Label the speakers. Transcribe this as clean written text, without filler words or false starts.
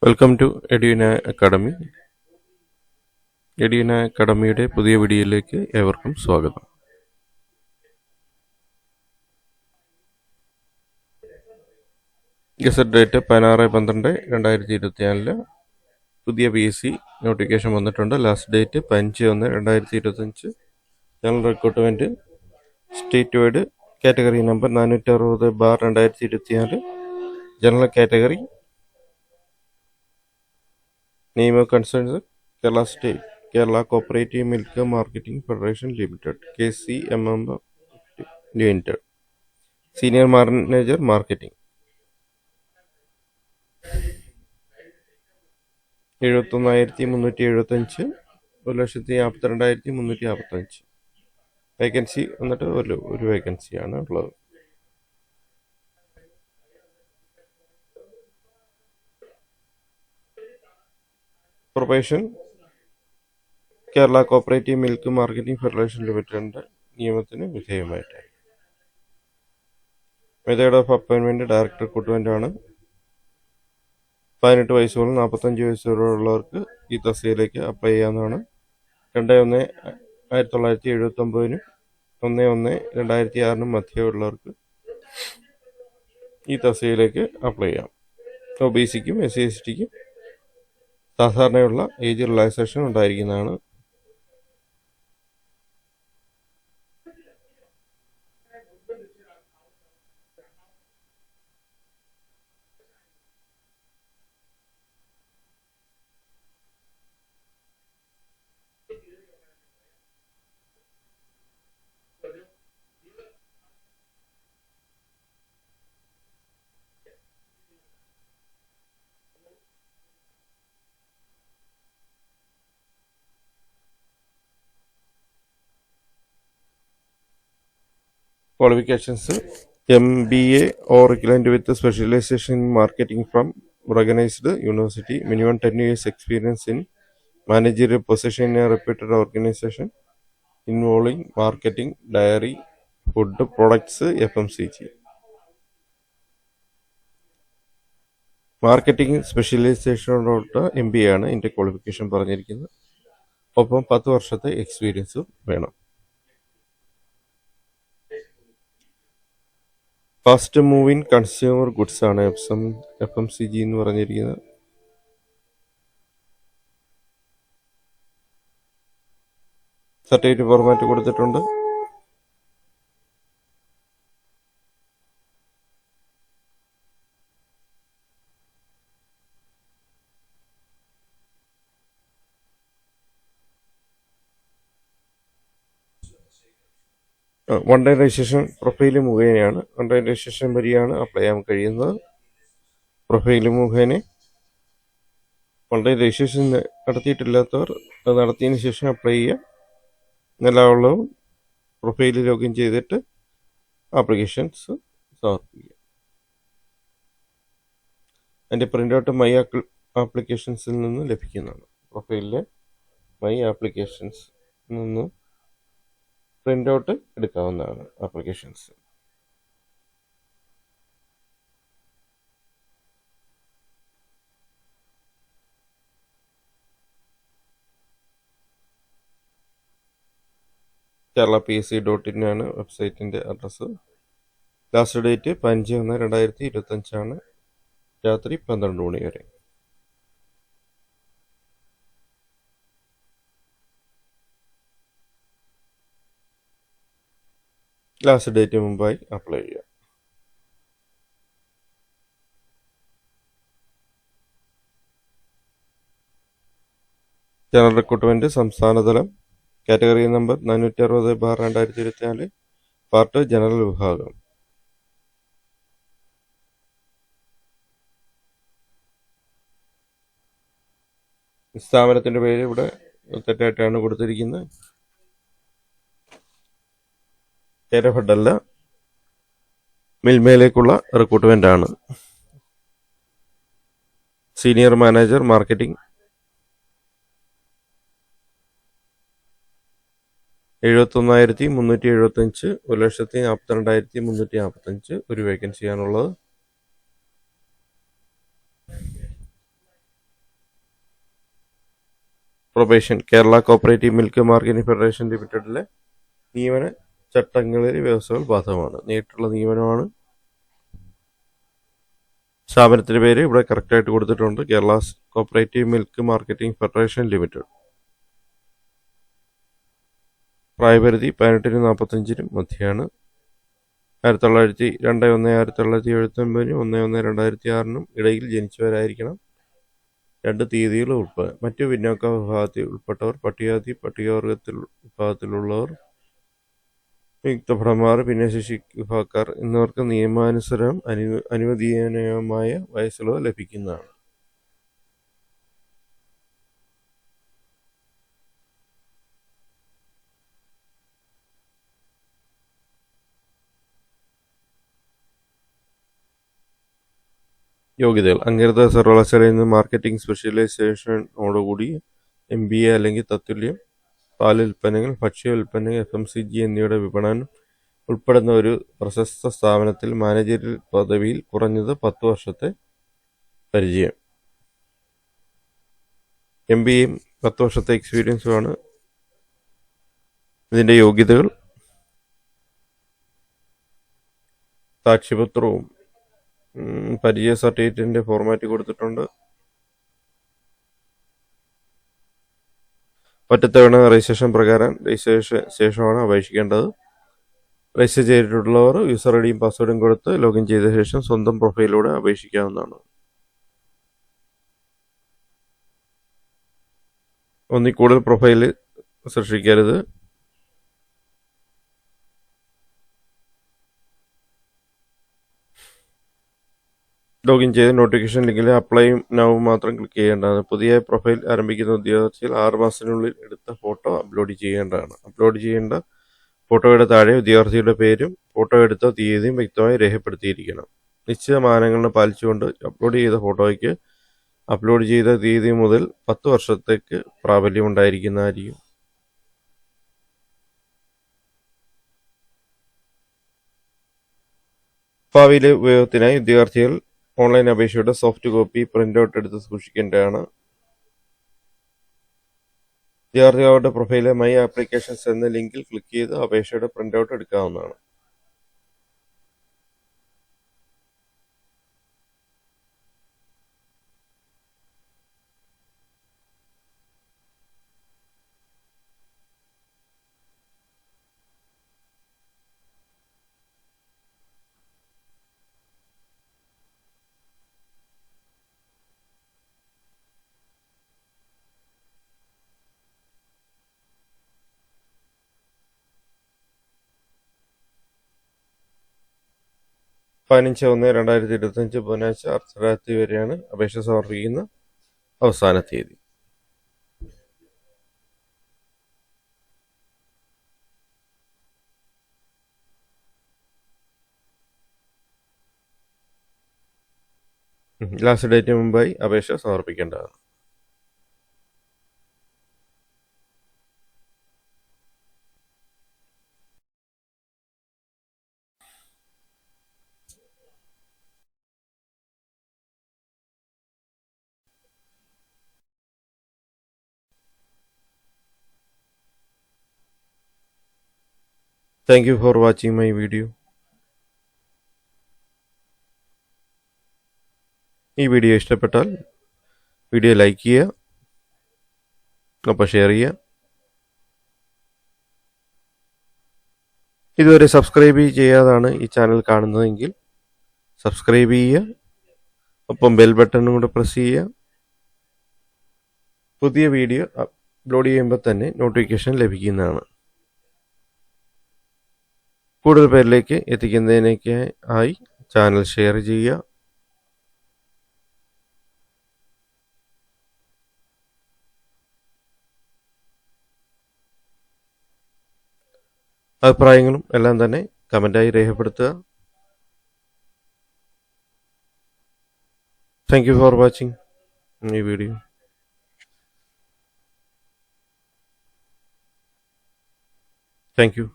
Speaker 1: Welcome to Eduna academy. Eduna അക്കാഡമിയുടെ പുതിയ വീഡിയോയിലേക്ക് ഏവർക്കും സ്വാഗതം. ഗസറ്റ് ഡേറ്റ് 16/12/2024 പുതിയ PSC നോട്ടിഫിക്കേഷൻ വന്നിട്ടുണ്ട്. Last date 15/1/2025. General recruitment state wide category number 460/2024. General category name of concerns Kerala state Kerala cooperative milk marketing federation limited KCMM limited. Senior manager marketing 71,375, 1,52,355. Vacancy വന്നിട്ട് ഒരു വേക്കൻസിയാണ് ഉള്ളത്. Probation Kerala cooperative milk marketing federation ലിമിറ്റഡിന്റെ നിയമത്തിന് വിധേയമായിട്ട്. Method of അപ്പോയിൻമെന്റ് direct recruitment ആണ്. 18 വയസ്സ് മുതൽ 45 വയസ്സ് വരെ ഉള്ളവർക്ക് ഈ തസ്തികയിലേക്ക് അപ്ലൈ ചെയ്യാവുന്നതാണ്. 2/1/1979 1/1/2006 മധ്യമുള്ളവർക്ക് ഈ തസ്തികയിലേക്ക് അപ്ലൈ ചെയ്യാം. OBCക്കും SC/STക്കും സാധാരണയുള്ള ഏജ് റിലാക്സേഷൻ ഉണ്ടായിരിക്കുന്നതാണ്. Qualifications: MBA or equivalent with specialization in marketing from recognized university. Minimum 10 years experience in managerial position in a reputed organization involving marketing, dairy, food products, FMCG. Marketing സ്പെഷ്യലൈസേഷനോട് MBA ആണ് ഇതിൻ്റെ qualification പറഞ്ഞിരിക്കുന്നത്. ഒപ്പം 10 വർഷത്തെ എക്സ്പീരിയൻസും വേണം. Fast moving consumer goods ആണ് FMCG എന്ന് പറഞ്ഞിരിക്കുന്നത്. സർട്ടിഫിക്കറ്റ് ഫോർമാറ്റ് കൊടുത്തിട്ടുണ്ട്. വൺ ടൈം രജിസ്ട്രേഷൻ പ്രൊഫൈല് മുഖേനയാണ്. വൺ ടൈം രജിസ്ട്രേഷൻ വഴിയാണ് അപ്ലൈ ചെയ്യാൻ കഴിയുന്നത്. പ്രൊഫൈല് മുഖേന വൺ ടൈം രജിസ്ട്രേഷൻ നടത്തിയിട്ടില്ലാത്തവർ അത് നടത്തിയതിന് ശേഷം അപ്ലൈ ചെയ്യുക. എല്ലാവരും പ്രൊഫൈല് ലോഗിൻ ചെയ്തിട്ട് ആപ്ലിക്കേഷൻസ് സമർപ്പിക്കുക. അതിൻ്റെ പ്രിൻ്റ് ഔട്ട് മൈ ആപ്ലിക്കേഷൻസിൽ നിന്ന് ലഭിക്കുന്നതാണ്. പ്രൊഫൈലിലെ മൈ ആപ്ലിക്കേഷൻസ് നിന്ന് പ്രിൻ്റ് ഔട്ട് എടുക്കാവുന്നതാണ് ആപ്ലിക്കേഷൻസ്. കേരള PSC.in ആണ് വെബ്സൈറ്റിൻ്റെ അഡ്രസ്സ്. ലാസ്റ്റ് ഡേറ്റ് 15/1/2025 രാത്രി 12 മണി വരെ. ലാസ്റ്റ് ഡേറ്റ് മുമ്പായി അപ്ലൈ ചെയ്യുക. ജനറൽ റിക്രൂട്ട്മെന്റ് സംസ്ഥാനതലം കാറ്റഗറി നമ്പർ 460/2024 പാർട്ട് ജനറൽ വിഭാഗം. സ്ഥാപനത്തിന്റെ പേര് ഇവിടെ തെറ്റായിട്ടാണ് കൊടുത്തിരിക്കുന്നത്. കേരഫെഡല്ല, മിൽമയിലേക്കുള്ള റിക്രൂട്ട്മെന്റ് ആണ്. സീനിയർ മാനേജർ മാർക്കറ്റിംഗ് 71,375, 1,42,345 ഒരു വേക്കൻസിയാണുള്ളത്. Probation Kerala cooperative milk marketing federation ലിമിറ്റഡിലെ നിയമന ചട്ടങ്ങളിൽ വ്യവസ്ഥകൾ ബാധകമാണ്. നേരിട്ടുള്ള നിയമനമാണ്. സ്ഥാപനത്തിൻ്റെ പേര് ഇവിടെ കറക്റ്റായിട്ട് കൊടുത്തിട്ടുണ്ട്. Kerala cooperative milk marketing federation limited. പ്രായപരിധി 18-നും 45-നും മധ്യയാണ്. 1901-1979-നും 1-1-2006-നും ഇടയിൽ ജനിച്ചവരായിരിക്കണം. 2 തീയതികൾ ഉൾപ്പെടെ മറ്റു പിന്നോക്ക വിഭാഗത്തിൽ ഉൾപ്പെട്ടവർ, പട്ടികജാതി പട്ടികവർഗത്തിൽ വിഭാഗത്തിലുള്ളവർ, യുക്തഭടന്മാർ, ഭിന്നശേഷി വിഭാഗക്കാർ എന്നിവർക്ക് നിയമാനുസരണം അനുവദനീയമായ വയസ്സിളവ് ലഭിക്കുന്നതാണ്. യോഗ്യതകൾ: അംഗീകൃത സർവകലാശാലയിൽ നിന്ന് മാർക്കറ്റിംഗ് സ്പെഷ്യലൈസേഷനോടുകൂടി MBA അല്ലെങ്കിൽ തത്തുല്യം, പാൽ ഉൽപ്പന്നങ്ങൾ, ഭക്ഷ്യ ഉൽപ്പന്നങ്ങൾ, FMCG എന്നിവയുടെ വിപണനം ഉൾപ്പെടുന്ന ഒരു പ്രശസ്ത സ്ഥാപനത്തിൽ മാനേജറിയൽ പദവിയിൽ കുറഞ്ഞത് 10 വർഷത്തെ പരിചയം. MBAയും 10 വർഷത്തെ എക്സ്പീരിയൻസുമാണ് ഇതിൻ്റെ യോഗ്യതകൾ. സാക്ഷ്യപത്രവും പരിചയ സർട്ടിഫിക്കറ്റിൻ്റെ ഫോർമാറ്റ് കൊടുത്തിട്ടുണ്ട്. ഒറ്റത്തവണ രജിസ്ട്രേഷൻ പ്രകാരം രജിസ്ട്രേഷൻ ശേഷമാണ് അപേക്ഷിക്കേണ്ടത്. രജിസ്റ്റർ ചെയ്തിട്ടുള്ളവർ യൂസർ ഐഡിയും പാസ്വേഡും കൊടുത്ത് ലോഗിൻ ചെയ്ത ശേഷം സ്വന്തം പ്രൊഫൈലിലൂടെ അപേക്ഷിക്കാവുന്നതാണ്. ഒന്നിൽ കൂടുതൽ പ്രൊഫൈൽ സൃഷ്ടിക്കരുത്. ലോഗിൻ ചെയ്ത് നോട്ടിഫിക്കേഷൻ ലിങ്കിൽ അപ്ലൈ നൗ മാത്രം ക്ലിക്ക് ചെയ്യേണ്ടതാണ്. പുതിയ പ്രൊഫൈൽ ആരംഭിക്കുന്ന ഉദ്യോഗാർത്ഥികൾ 6 മാസത്തിനുള്ളിൽ എടുത്ത ഫോട്ടോ അപ്ലോഡ് ചെയ്യേണ്ടതാണ്. അപ്ലോഡ് ചെയ്യേണ്ട ഫോട്ടോയുടെ താഴെ ഉദ്യോഗാർത്ഥിയുടെ പേരും ഫോട്ടോ എടുത്ത തീയതിയും വ്യക്തമായി രേഖപ്പെടുത്തിയിരിക്കണം. നിശ്ചിത മാനദണ്ഡങ്ങൾ പാലിച്ചുകൊണ്ട് അപ്ലോഡ് ചെയ്ത ഫോട്ടോയ്ക്ക് അപ്ലോഡ് ചെയ്ത തീയതി മുതൽ 10 വർഷത്തേക്ക് പ്രാബല്യമുണ്ടായിരിക്കുന്നതായിരിക്കും. ഭാവിയിലെ ഉപയോഗത്തിനായി ഉദ്യോഗാർത്ഥികൾ ഓൺലൈൻ അപേക്ഷയുടെ സോഫ്റ്റ് കോപ്പി പ്രിന്റ് ഔട്ട് എടുത്ത് സൂക്ഷിക്കേണ്ടതാണ്. വിദ്യാർത്ഥികളുടെ പ്രൊഫൈലിലെ മൈ ആപ്ലിക്കേഷൻസ് എന്ന ലിങ്കിൽ ക്ലിക്ക് ചെയ്ത് അപേക്ഷയുടെ പ്രിന്റ് ഔട്ട് എടുക്കാവുന്നതാണ്. പതിനഞ്ച് 1-2025 ബുധനാഴ്ച അർദ്ധരാത്രി വരെയാണ് അപേക്ഷ സമർപ്പിക്കുന്ന അവസാന തീയതി. ലാസ്റ്റ് ഡേറ്റിന് മുമ്പായി അപേക്ഷ സമർപ്പിക്കേണ്ടതാണ്. Thank you for watching my video. ഈ വീഡിയോ ഇഷ്ടപ്പെട്ടാൽ വീഡിയോ ലൈക്ക് ചെയ്യുക, ഒപ്പം ഷെയർ ചെയ്യുക. ഇതുവരെ സബ്സ്ക്രൈബ് ചെയ്യാതാണ് ഈ ചാനൽ കാണുന്നതെങ്കിൽ സബ്സ്ക്രൈബ് ചെയ്യുക, ഒപ്പം ബെൽ ബട്ടണും കൂടെ പ്രസ് ചെയ്യുക. പുതിയ വീഡിയോ അപ്ലോഡ് ചെയ്യുമ്പോൾ തന്നെ നോട്ടിഫിക്കേഷൻ ലഭിക്കുന്നതാണ്. കൂടുതൽ പേരിലേക്ക് എത്തിക്കുന്നതിനൊക്കെയായി ചാനൽ ഷെയർ ചെയ്യുക. അഭിപ്രായങ്ങളും എല്ലാം തന്നെ കമൻ്റായി രേഖപ്പെടുത്തുക. താങ്ക് യു ഫോർ വാച്ചിങ് ഈ വീഡിയോ. Thank you.